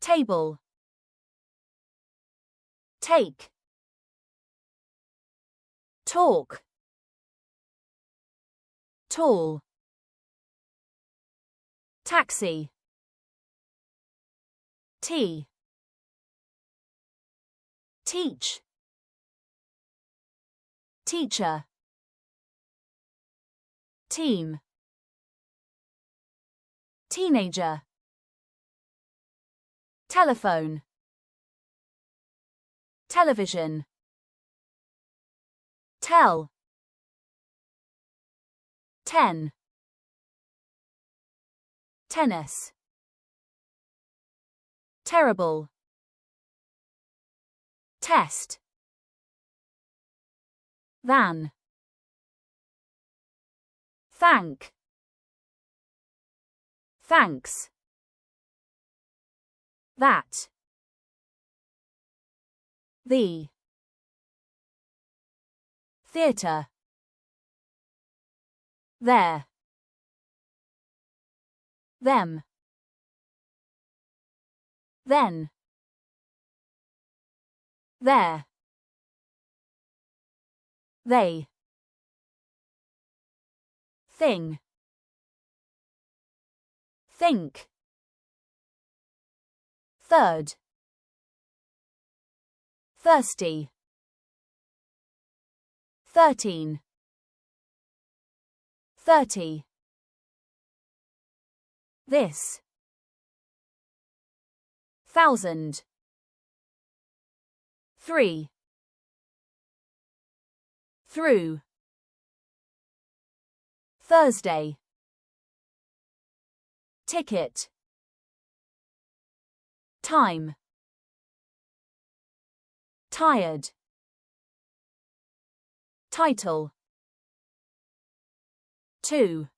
table, take, talk, tall, taxi, tea, teach, teacher, team, teenager, telephone, television, tell, 10, tennis, terrible, test, van, thank, thanks, that, the, theatre, there, them, then, there, they, thing, think, third, thirsty, 13, 30, this, thousand, 3, through, Thursday, ticket, time, tired, title, 2,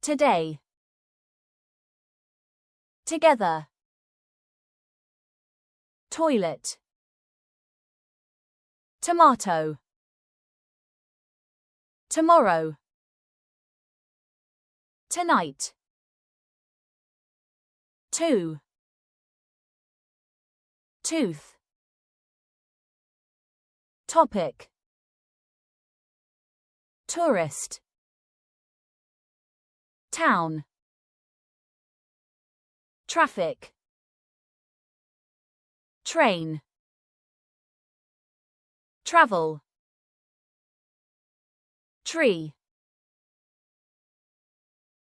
today, together, toilet, tomato, tomorrow, tonight, 2, tooth, topic, tourist, town, traffic, train, travel, tree,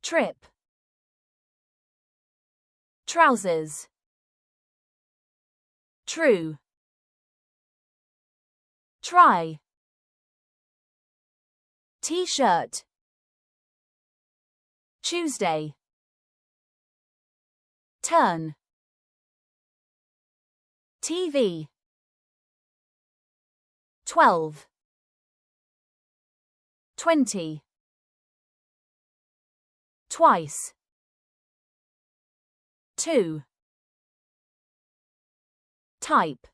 trip, trousers, true, try, T-shirt, Tuesday, turn, TV, 12, 20, twice, 2, type.